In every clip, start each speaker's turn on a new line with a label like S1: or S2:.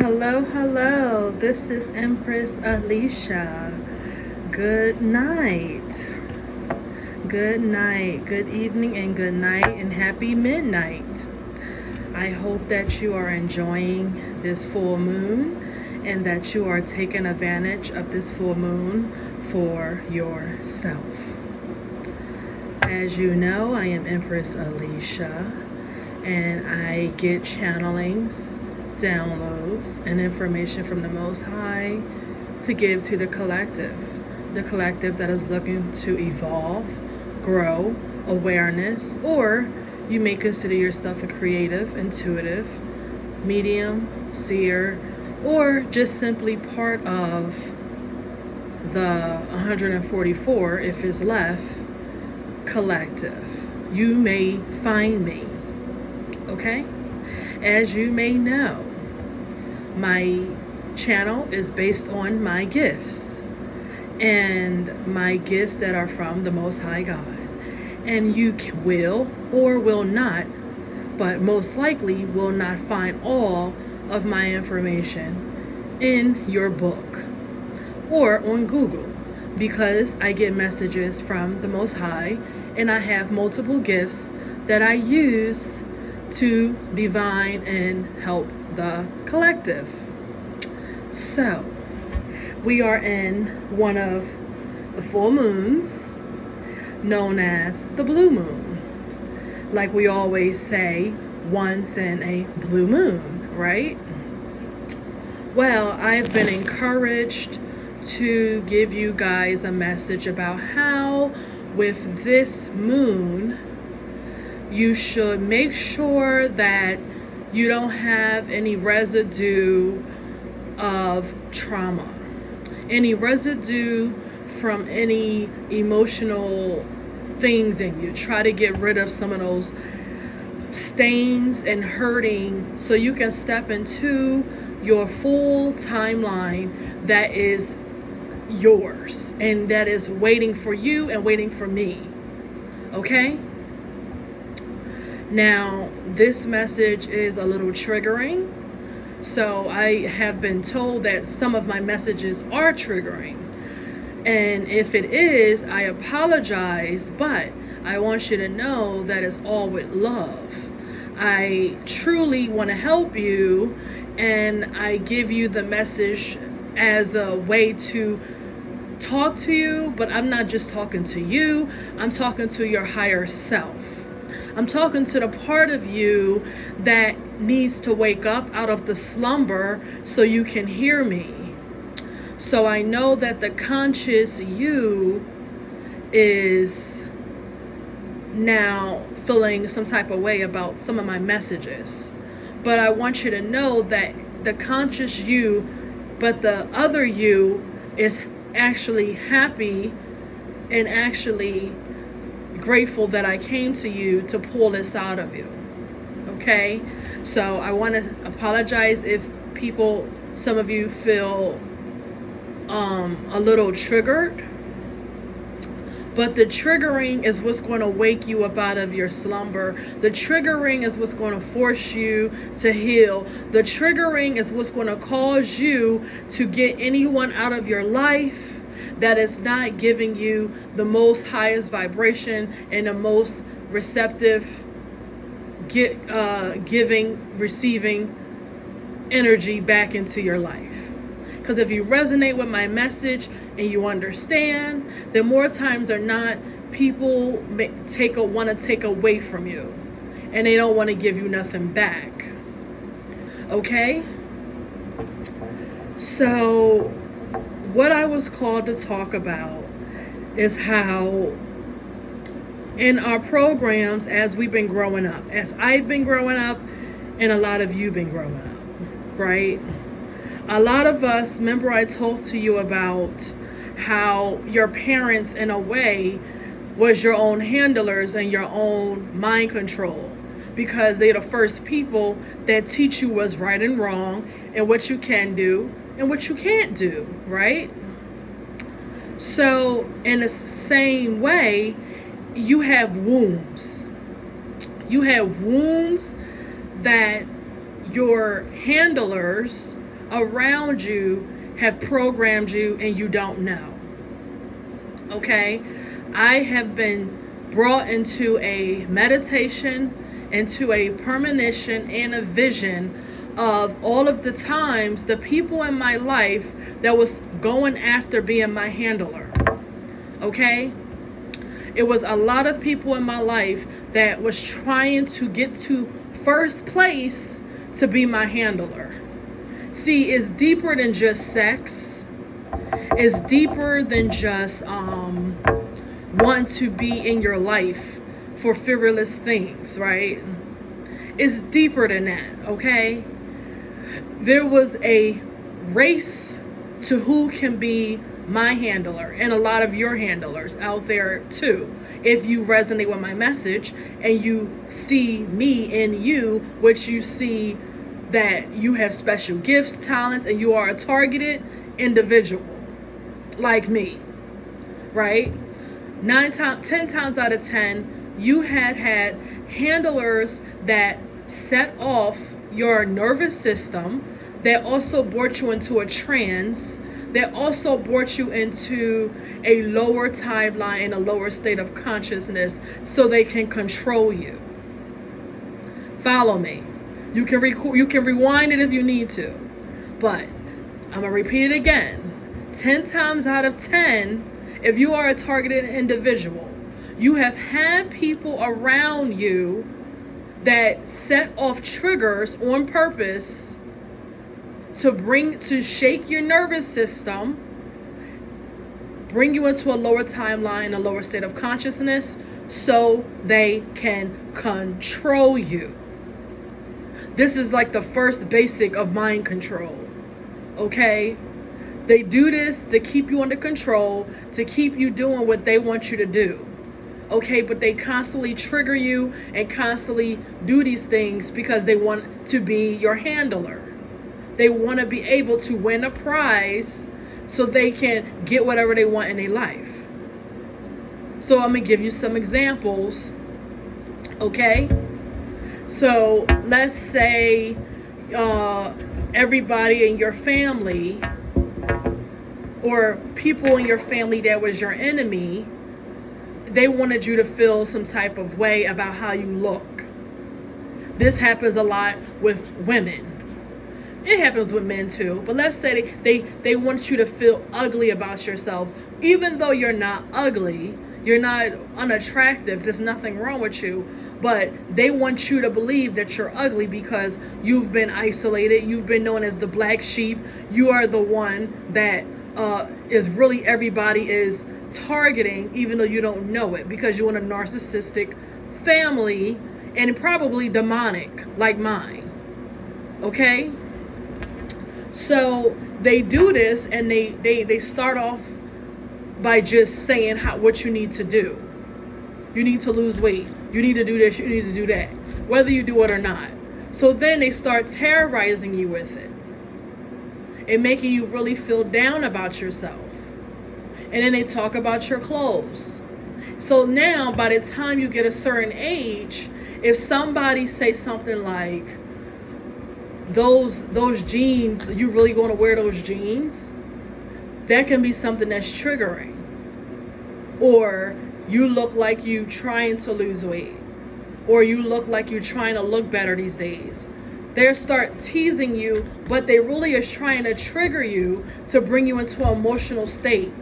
S1: Hello, hello. This is Empress Alicia. Good night. Good night. Good evening and good night and happy midnight. I hope that you are enjoying this full moon and that you are taking advantage of this full moon for yourself. As you know, I am Empress Alicia and I get channelings, downloads, and information from the Most High to give to the collective that is looking to evolve, grow, awareness, or you may consider yourself a creative, intuitive, medium, seer, or just simply part of the 144, if it's left, collective. You may find me, okay? As you may know, my channel is based on my gifts and my gifts that are from the Most High God. And you will or will not, but most likely will not find all of my information in your book or on Google, because I get messages from the Most High and I have multiple gifts that I use to divine and help the collective. So we are in one of the full moons known as the blue moon. Like we always say, once in a blue moon, right? Well, I've been encouraged to give you guys a message about how with this moon you should make sure that you don't have any residue of trauma, any residue from any emotional things in you. Try to get rid of some of those stains and hurting so you can step into your full timeline that is yours and that is waiting for you and waiting for me. Okay? Now, this message is a little triggering, so I have been told that some of my messages are triggering. And if it is, I apologize, but I want you to know that it's all with love. I truly want to help you, and I give you the message as a way to talk to you, but I'm not just talking to you, I'm talking to your higher self. I'm talking to the part of you that needs to wake up out of the slumber so you can hear me. So I know that the conscious you is now feeling some type of way about some of my messages. But I want you to know that the conscious you, but the other you is actually happy and actually grateful that I came to you to pull this out of you. Okay? So I want to apologize if some of you feel a little triggered. But the triggering is what's going to wake you up out of your slumber. The triggering is what's going to force you to heal. The triggering is what's going to cause you to get anyone out of your life that is not giving you the most highest vibration and the most receptive, giving, receiving energy back into your life. Because if you resonate with my message and you understand, then more times than not, people want to take away from you, and they don't want to give you nothing back. Okay? So what I was called to talk about is how in our programs, as we've been growing up, as I've been growing up, and a lot of you been growing up, right? A lot of us, remember I talked to you about how your parents, in a way, was your own handlers and your own mind control, because they're the first people that teach you what's right and wrong and what you can do and what you can't do, right? So in the same way, you have wounds. You have wounds that your handlers around you have programmed you and you don't know. Okay? I have been brought into a meditation, into a premonition and a vision of all of the times the people in my life that was going after being my handler. Okay? It was a lot of people in my life that was trying to get to first place to be my handler. See, it's deeper than just sex. It's deeper than just want to be in your life for frivolous things, right? It's deeper than that, okay? There was a race to who can be my handler, and a lot of your handlers out there too. If you resonate with my message and you see me in you, which you see that you have special gifts, talents, and you are a targeted individual like me, right? 10 times out of 10, you had handlers that set off your nervous system, that also brought you into a trance, that also brought you into a lower timeline and a lower state of consciousness so they can control you. Follow me. You can rewind it if you need to. But I'm going to repeat it again. 10 times out of 10, if you are a targeted individual, you have had people around you that set off triggers on purpose to shake your nervous system, bring you into a lower timeline, a lower state of consciousness, so they can control you. This is like the first basic of mind control, okay? They do this to keep you under control, to keep you doing what they want you to do, okay? But they constantly trigger you and constantly do these things because they want to be your handler. They want to be able to win a prize so they can get whatever they want in their life. So I'm going to give you some examples, okay? So let's say everybody in your family or people in your family that was your enemy, they wanted you to feel some type of way about how you look. This happens a lot with women. It happens with men too, but let's say they want you to feel ugly about yourselves, even though you're not ugly, you're not unattractive, there's nothing wrong with you, but they want you to believe that you're ugly because you've been isolated, you've been known as the black sheep, you are the one that is really everybody is targeting, even though you don't know it, because you're in a narcissistic family and probably demonic like mine, okay? So they do this and they start off by just saying what you need to do. You need to lose weight. You need to do this. You need to do that. Whether you do it or not. So then they start terrorizing you with it and making you really feel down about yourself. And then they talk about your clothes. So now by the time you get a certain age, if somebody say something like, those jeans, you really going to wear those jeans? That can be something that's triggering. Or you look like you trying to lose weight. Or you look like you're trying to look better these days. They start teasing you, but they really is trying to trigger you to bring you into an emotional state,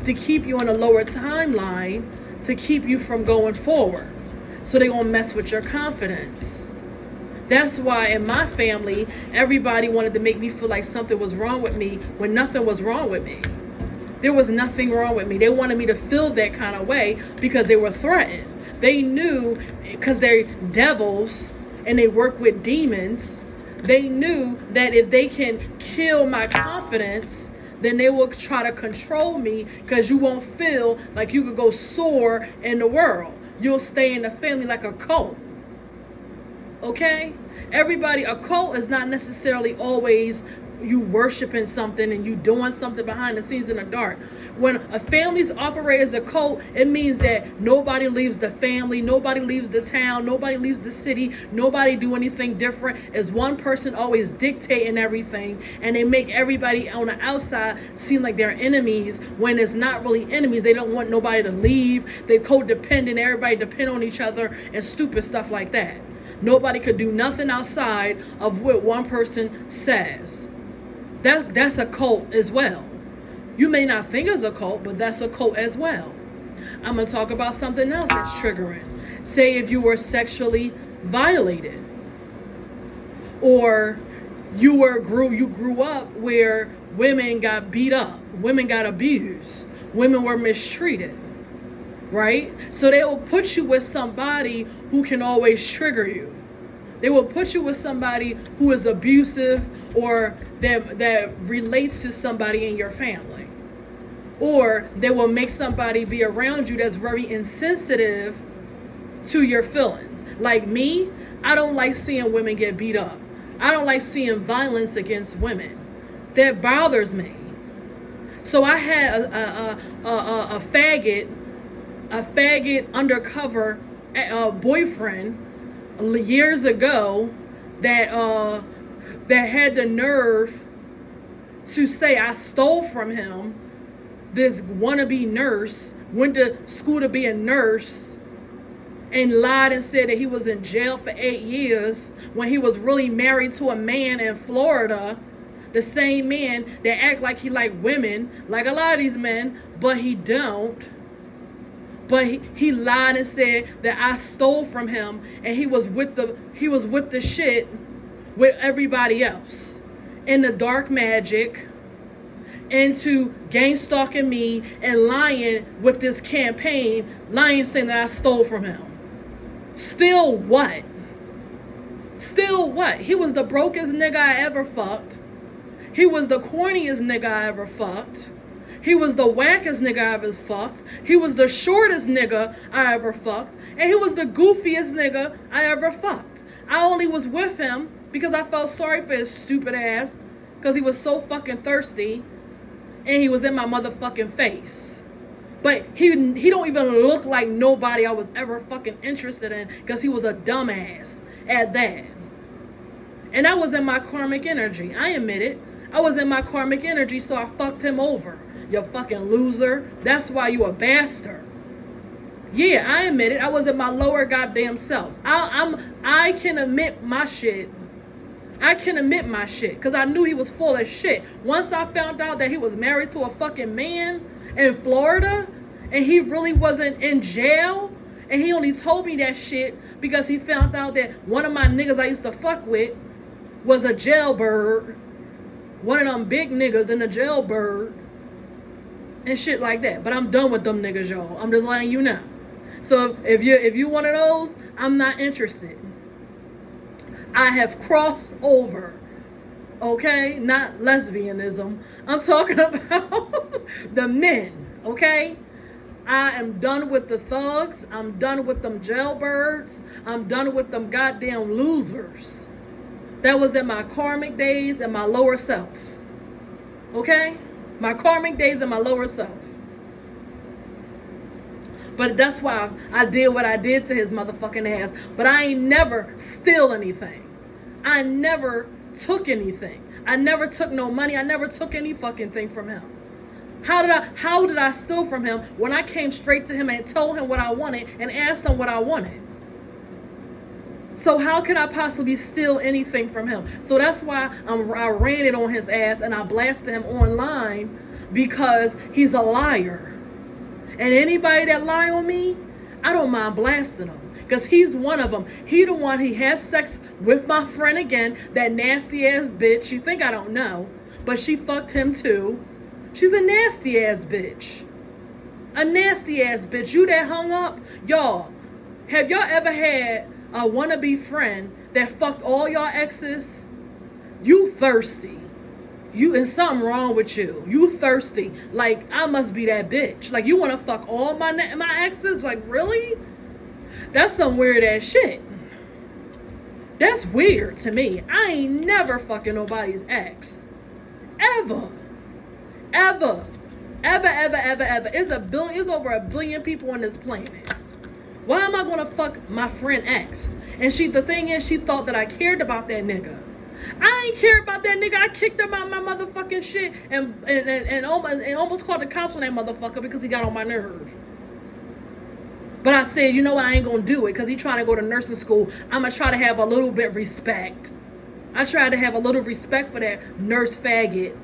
S1: to keep you on a lower timeline, to keep you from going forward. So they're going to mess with your confidence. That's why in my family, everybody wanted to make me feel like something was wrong with me when nothing was wrong with me. There was nothing wrong with me. They wanted me to feel that kind of way because they were threatened. They knew, because they're devils and they work with demons, they knew that if they can kill my confidence, then they will try to control me because you won't feel like you could go soar in the world. You'll stay in the family like a cult. Okay? A cult is not necessarily always you worshiping something and you doing something behind the scenes in the dark. When a family's operate as a cult, it means that nobody leaves the family, nobody leaves the town, nobody leaves the city, nobody do anything different. It's one person always dictating everything, and they make everybody on the outside seem like they're enemies when it's not really enemies. They don't want nobody to leave. They codependent, everybody depend on each other and stupid stuff like that. Nobody could do nothing outside of what one person says. That's a cult as well. You may not think it's a cult, but that's a cult as well. I'm going to talk about something else that's triggering. Say if you were sexually violated, or you grew up where women got beat up, women got abused, women were mistreated, right? So they will put you with somebody who can always trigger you. They will put you with somebody who is abusive, or that relates to somebody in your family. Or they will make somebody be around you that's very insensitive to your feelings. Like me, I don't like seeing women get beat up. I don't like seeing violence against women. That bothers me. So I had a faggot undercover boyfriend years ago that had the nerve to say I stole from him. This wannabe nurse went to school to be a nurse and lied and said that he was in jail for 8 years when he was really married to a man in Florida, the same man that act like he like women, like a lot of these men, but he don't. But he lied and said that I stole from him, and he was with the shit with everybody else in the dark magic, into gang stalking me and lying with this campaign, lying saying that I stole from him. Still what? He was the brokest nigga I ever fucked. He was the corniest nigga I ever fucked. He was the wackest nigga I ever fucked. He was the shortest nigga I ever fucked. And he was the goofiest nigga I ever fucked. I only was with him because I felt sorry for his stupid ass, because he was so fucking thirsty and he was in my motherfucking face. But he don't even look like nobody I was ever fucking interested in, because he was a dumbass at that. And I was in my karmic energy. I admit it. I was in my karmic energy, so I fucked him over. You fucking loser. That's why you a bastard. Yeah, I admit it. I was in my lower goddamn self. I can admit my shit. Because I knew he was full of shit. Once I found out that he was married to a fucking man in Florida, and he really wasn't in jail, and he only told me that shit because he found out that one of my niggas I used to fuck with was a jailbird. One of them big niggas in the jailbird. And shit like that. But I'm done with them niggas, y'all. I'm just letting you know. So if you one of those, I'm not interested. I have crossed over. Okay? Not lesbianism. I'm talking about the men. Okay? I am done with the thugs. I'm done with them jailbirds. I'm done with them goddamn losers. That was in my karmic days and my lower self. Okay? My karmic days and my lower self. But that's why I did what I did to his motherfucking ass. But I ain't never steal anything. I never took anything. I never took no money. I never took any fucking thing from him. How did I steal from him when I came straight to him and told him what I wanted and asked him what I wanted? So how can I possibly steal anything from him? So that's why I ran it on his ass and I blasted him online, because he's a liar. And anybody that lie on me, I don't mind blasting him, because he's one of them. He the one, he has sex with my friend again, that nasty ass bitch. You think I don't know, but she fucked him too. She's a nasty ass bitch. A nasty ass bitch. You that hung up, y'all. Have y'all ever had a wannabe friend that fucked all y'all exes? You thirsty. And something wrong with you. You thirsty. Like, I must be that bitch. Like, you want to fuck all my exes? Like, really? That's some weird ass shit. That's weird to me. I ain't never fucking nobody's ex. Ever. Ever. Ever, ever, ever, ever. It's over 1 billion people on this planet. Why am I gonna fuck my friend ex? And the thing is, she thought that I cared about that nigga. I ain't care about that nigga. I kicked him out my motherfucking shit and almost called the cops on that motherfucker because he got on my nerve. But I said, you know what, I ain't gonna do it because he trying to go to nursing school. I'm gonna try to have a little bit respect. I tried to have a little respect for that nurse faggot.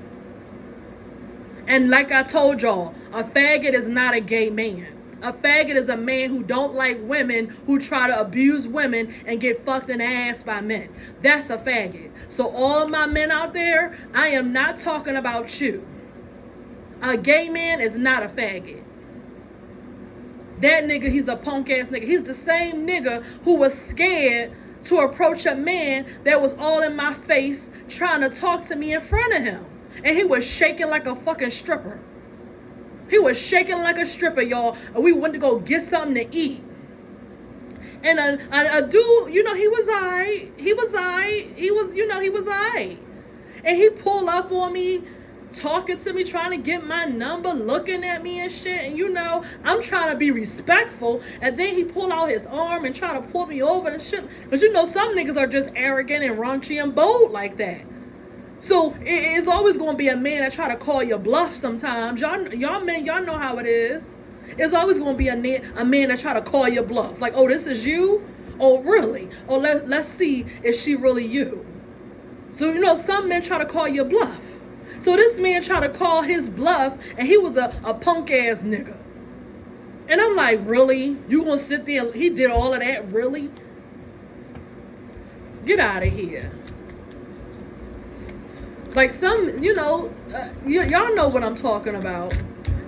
S1: And like I told y'all, a faggot is not a gay man. A faggot is a man who don't like women, who try to abuse women and get fucked in the ass by men. That's a faggot. So all of my men out there, I am not talking about you. A gay man is not a faggot. That nigga, he's a punk ass nigga. He's the same nigga who was scared to approach a man that was all in my face trying to talk to me in front of him. And he was shaking like a fucking stripper. He was shaking like a stripper, y'all. And we went to go get something to eat. And a dude, you know, he was aight. He was aight. He was aight. And he pulled up on me, talking to me, trying to get my number, looking at me and shit. And you know, I'm trying to be respectful. And then he pulled out his arm and tried to pull me over and shit. Because you know, some niggas are just arrogant and raunchy and bold like that. So it's always going to be a man that try to call your bluff sometimes. Y'all men, y'all know how it is. It's always going to be a man that try to call your bluff. Like, oh, this is you? Oh, really? Oh, let's see if she really you. So, you know, some men try to call your bluff. So this man tried to call his bluff, and he was a punk ass nigga. And I'm like, really? You gonna sit there? He did all of that? Really? Get out of here. Like some, you know, y'all know what I'm talking about.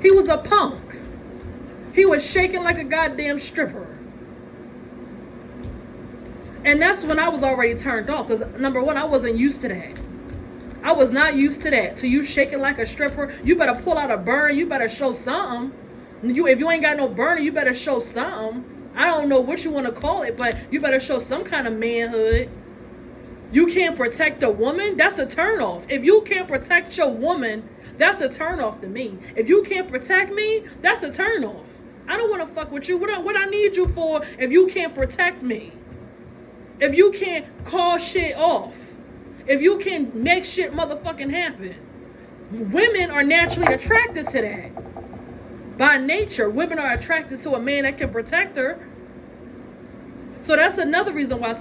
S1: He was a punk. He was shaking like a goddamn stripper. And that's when I was already turned off. Because number one, I wasn't used to that. I was not used to that. To you shaking like a stripper, you better pull out a burner. You better show something. If you ain't got no burner, you better show something. I don't know what you want to call it, but you better show some kind of manhood. You can't protect a woman? That's a turnoff. If you can't protect your woman, that's a turnoff to me. If you can't protect me, that's a turnoff. I don't want to fuck with you. What I need you for if you can't protect me? If you can't call shit off? If you can make shit motherfucking happen? Women are naturally attracted to that. By nature, women are attracted to a man that can protect her. So that's another reason why